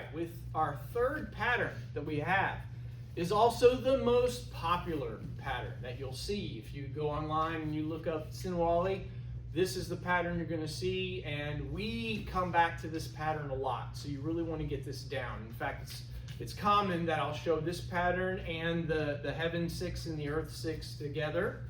right, with our third pattern that we have is also the most popular pattern that you'll see. If you go online and you look up Sinawali, this is the pattern you're going to see, and we come back to this pattern a lot, so you really want to get this down. In fact, it's common that I'll show this pattern and the heaven 6 and the earth 6 together,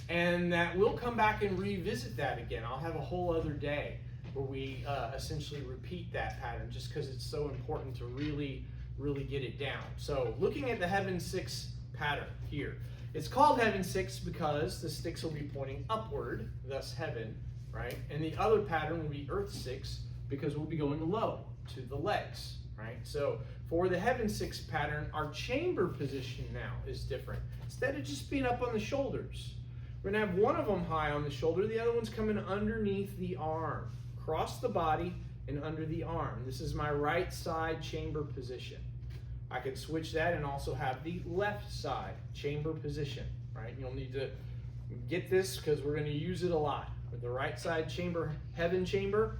and that we'll come back and revisit that again. I'll have a whole other day where we essentially repeat that pattern, just because it's so important to really get it down. So looking at the heaven 6 pattern here, it's called heaven 6 because the sticks will be pointing upward, thus heaven, right? And the other pattern will be earth 6 because we'll be going low to the legs, right? So for the heaven 6 pattern, our chamber position now is different. Instead of just being up on the shoulders, we're gonna have one of them high on the shoulder, the other one's coming underneath the arm, across the body and under the arm. This is my right side chamber position. I could switch that and also have the left side chamber position, right? You'll need to get this because we're going to use it a lot. With the right side chamber, heaven chamber,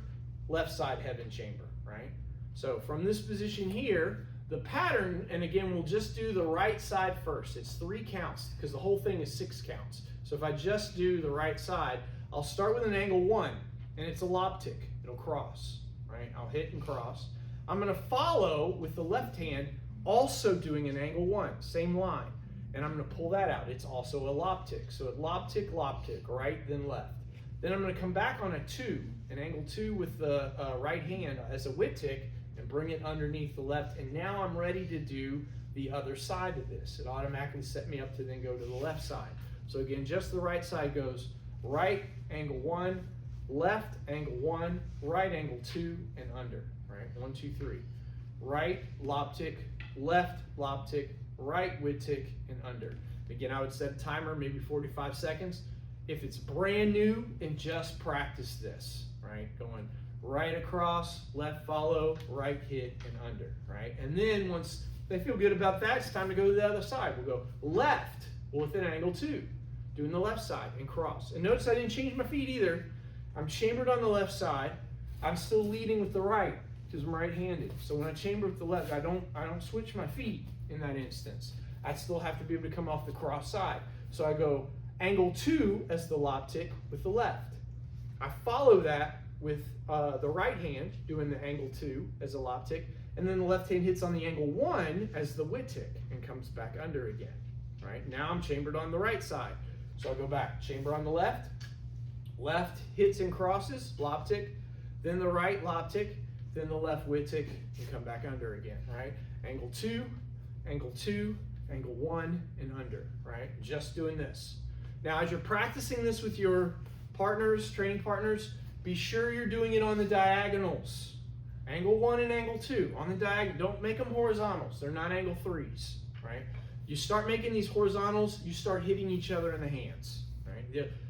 left side heaven chamber, right? So from this position here, the pattern, and again, we'll just do the right side first. It's 3 counts because the whole thing is 6 counts. So if I just do the right side, I'll start with an angle 1, and it's a lob tick. It'll cross, right? I'll hit and cross. I'm going to follow with the left hand, also doing an angle 1, same line, and I'm going to pull that out. It's also a lob tick. So a lob tick, right, then left. Then I'm going to come back on a 2, an angle 2 with the right hand as a whip tick, and bring it underneath the left. And now I'm ready to do the other side of this. It automatically set me up to then go to the left side. So again, just the right side goes right, angle 1, left, angle 1, right, angle 2, and under, right? 1, 2, 3. Right, lob tick, left, lob tick, right, whip tick, and under. Again, I would set a timer, maybe 45 seconds. If it's brand new, and just practice this, right? Going right across, left follow, right hit, and under, right? And then once they feel good about that, it's time to go to the other side. We'll go left with an angle 2, doing the left side and cross. And notice I didn't change my feet either. I'm chambered on the left side. I'm still leading with the right because I'm right-handed. So when I chamber with the left, I don't switch my feet in that instance. I still have to be able to come off the cross side. So I go angle 2 as the lob tick with the left. I follow that with the right hand doing the angle 2 as a lob tick, and then the left hand hits on the angle 1 as the whip tick and comes back under again. Right? Now I'm chambered on the right side. So I go back, chamber on the left, left hits and crosses, lob tick, then the right lob tick, then the left whip tick, and come back under again, right? Angle 2, angle 2, angle 1, and under, right? Just doing this. Now, as you're practicing this with your partners, training partners, be sure you're doing it on the diagonals. Angle 1 and angle 2 on the diagonal. Don't make them horizontals. They're not angle 3s, right? You start making these horizontals, you start hitting each other in the hands, right?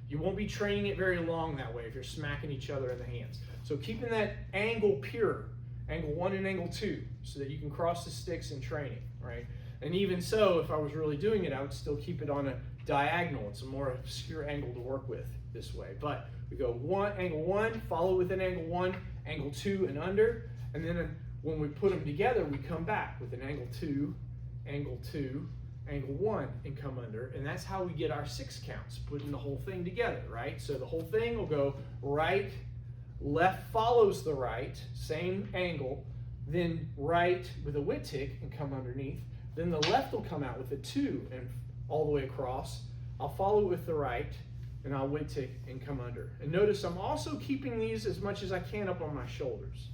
You won't be training it very long that way if you're smacking each other in the hands. So keeping that angle pure, angle 1 and angle 2, so that you can cross the sticks in training, right? And even so, if I was really doing it, I would still keep it on a diagonal. It's a more obscure angle to work with this way. But we go angle 1, follow with an angle 1, angle 2, and under. And then when we put them together, we come back with an angle 2, angle 2, angle 1, and come under. And that's how we get our 6 counts, putting the whole thing together, right? So the whole thing will go right, left follows the right, same angle, then right with a whip tick and come underneath. Then the left will come out with a 2 and all the way across. I'll follow with the right, and I'll whip tick and come under. And notice I'm also keeping these as much as I can up on my shoulders.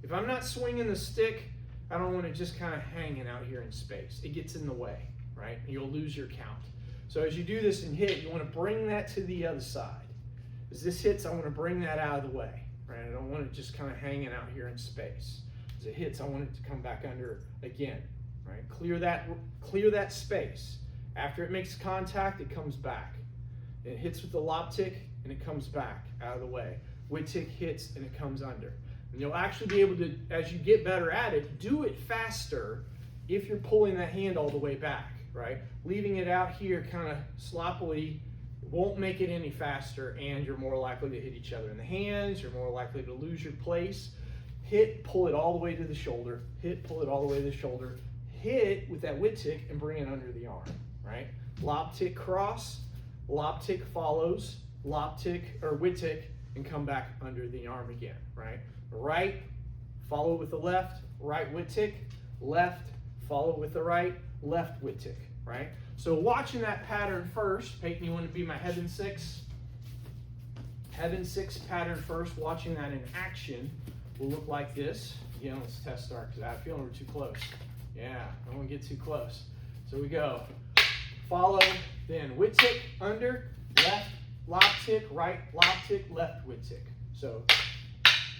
If I'm not swinging the stick, I don't want it just kind of hanging out here in space. It gets in the way, right? And you'll lose your count. So as you do this and hit, you want to bring that to the other side. As this hits, I want to bring that out of the way, right? I don't want it just kind of hanging out here in space. As it hits, I want it to come back under again, right? Clear that space. After it makes contact, it comes back. It hits with the lob tick, and it comes back out of the way. Whip tick hits, and it comes under. And you'll actually be able to, as you get better at it, do it faster if you're pulling that hand all the way back, right? Leaving it out here kind of sloppily won't make it any faster, and you're more likely to hit each other in the hands, you're more likely to lose your place. hit, pull it all the way to the shoulder, hit, pull it all the way to the shoulder, hit with that wit tick and bring it under the arm, right? Lob tick cross, lob tick follows, lob tick or wit tick, and come back under the arm again, right? Right, follow with the left, right wit tick, left, follow with the right, left wit tick, right? So watching that pattern first, Peyton, you want to be my heaven six? Heaven six pattern first, watching that in action will look like this. Again, let's test start because I have a feeling we're too close. Yeah, I don't want to get too close. So we go, follow, then wit tick, under, left, lob tick, right, lob tick, left wit tick. So,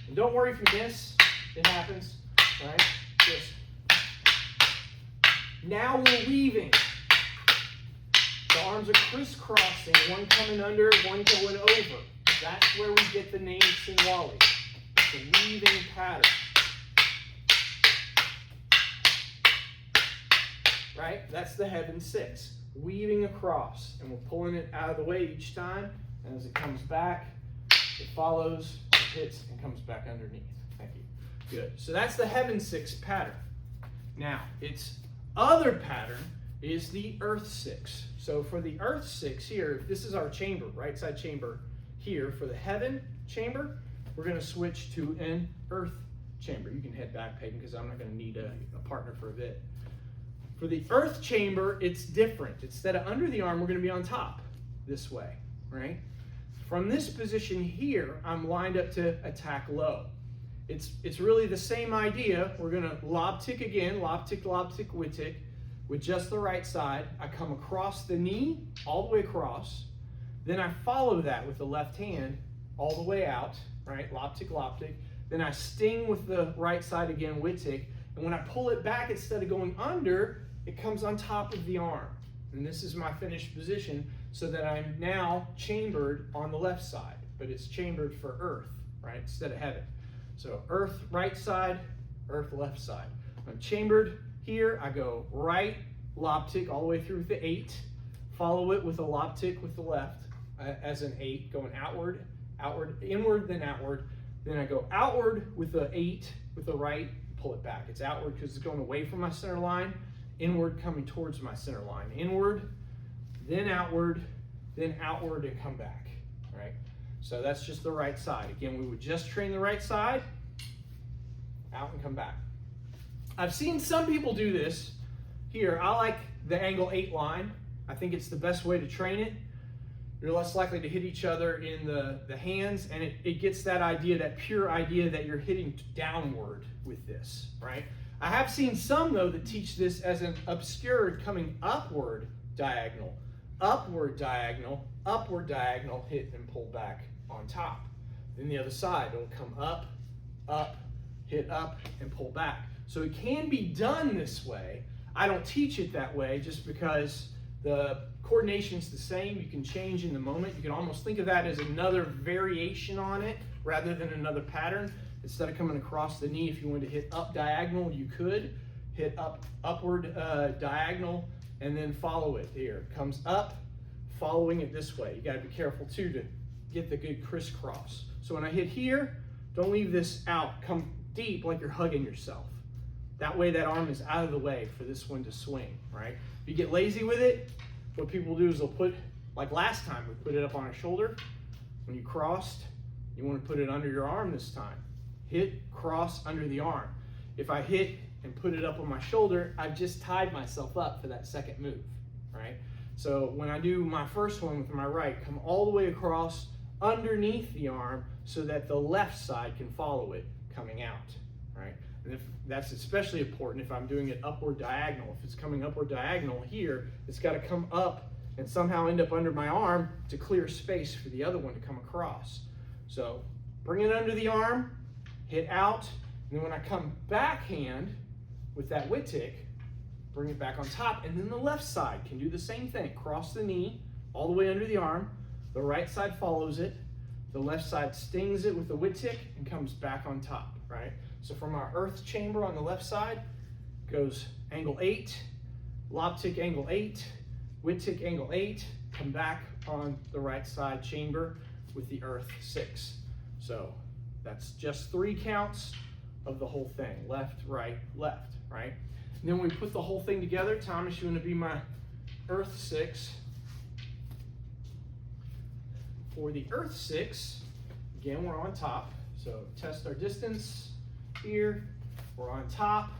and don't worry if you miss, it happens, right? Just, now we're weaving. The arms are crisscrossing, one coming under, one going over. That's where we get the name Sinawali. It's a weaving pattern. Right? That's the heaven six. Weaving across. And we're pulling it out of the way each time. And as it comes back, it follows, it hits, and comes back underneath. Thank you. Good. So that's the heaven six pattern. Now, its other pattern is the earth six. So for the earth six here, if this is our chamber, right side chamber here, for the heaven chamber, we're going to switch to an earth chamber. You can head back, Peyton, because I'm not going to need a partner for a bit. For the earth chamber, it's different. Instead of under the arm, we're going to be on top this way, right? From this position here, I'm lined up to attack low. It's really the same idea. We're going to lob tick again, lob tick, wit tick, with just the right side. I come across the knee, all the way across. Then I follow that with the left hand all the way out, right? Lob tick, lob tick. Then I sting with the right side again, wit tick. And when I pull it back, instead of going under, it comes on top of the arm. And this is my finished position so that I'm now chambered on the left side, but it's chambered for earth, right? Instead of heaven. So earth right side, earth left side. I'm chambered here. I go right, lob tick all the way through the 8. Follow it with a lob tick with the left as an 8, going outward, outward, inward, then outward. Then I go outward with the 8 with the right, pull it back. It's outward because it's going away from my center line, inward coming towards my center line. Inward, then outward, and come back, right? So that's just the right side. Again, we would just train the right side, out and come back. I've seen some people do this. Here, I like the angle 8 line. I think it's the best way to train it. You're less likely to hit each other in the hands, and it gets that idea, that pure idea that you're hitting downward with this, right? I have seen some, though, that teach this as an obscured coming upward diagonal, hit and pull back on top. Then the other side, it'll come up, hit up, and pull back. So it can be done this way. I don't teach it that way just because the coordination's the same. You can change in the moment. You can almost think of that as another variation on it rather than another pattern. Instead of coming across the knee, if you wanted to hit up diagonal, you could hit upward diagonal and then follow it here. It comes up, following it this way. You got to be careful too to get the good crisscross. So when I hit here, don't leave this out. Come deep like you're hugging yourself. That way that arm is out of the way for this one to swing, right? If you get lazy with it, what people do is they'll put, like last time, we put it up on our shoulder. When you crossed, you want to put it under your arm this time. Hit, cross, under the arm. If I hit and put it up on my shoulder, I've just tied myself up for that second move, right? So when I do my first one with my right, come all the way across underneath the arm so that the left side can follow it coming out, right? And if that's especially important if I'm doing it upward diagonal. If it's coming upward diagonal here, it's got to come up and somehow end up under my arm to clear space for the other one to come across. So bring it under the arm, hit out, and then when I come backhand with that wit tick, bring it back on top, and then the left side can do the same thing. Cross the knee all the way under the arm. The right side follows it. The left side stings it with the wit tick and comes back on top, right? So from our earth chamber on the left side, goes angle 8, lob tick angle 8, wit tick angle 8, come back on the right side chamber with the earth 6. So that's just 3 counts of the whole thing. Left, right, right? And then when we put the whole thing together, Thomas, you want to be my earth 6. For the earth 6, again, we're on top. So test our distance here. We're on top.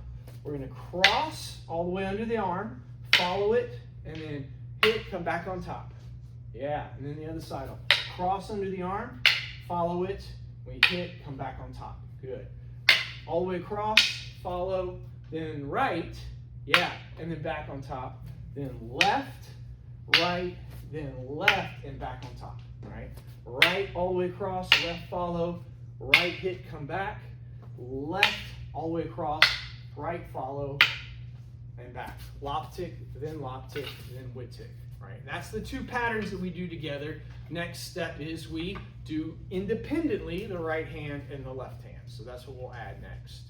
We're going to cross all the way under the arm, follow it, and then hit, come back on top. Yeah, and then the other side. Cross under the arm, follow it, we hit, come back on top. Good. All the way across, follow, then right, yeah, and then back on top. Then left, right, then left, and back on top. Right? Right, all the way across, left, follow, right, hit, come back, left, all the way across, right, follow, and back. Lop tick, then wood tick. Right? That's the 2 patterns that we do together. Next step is we do independently the right hand and the left hand. So that's what we'll add next.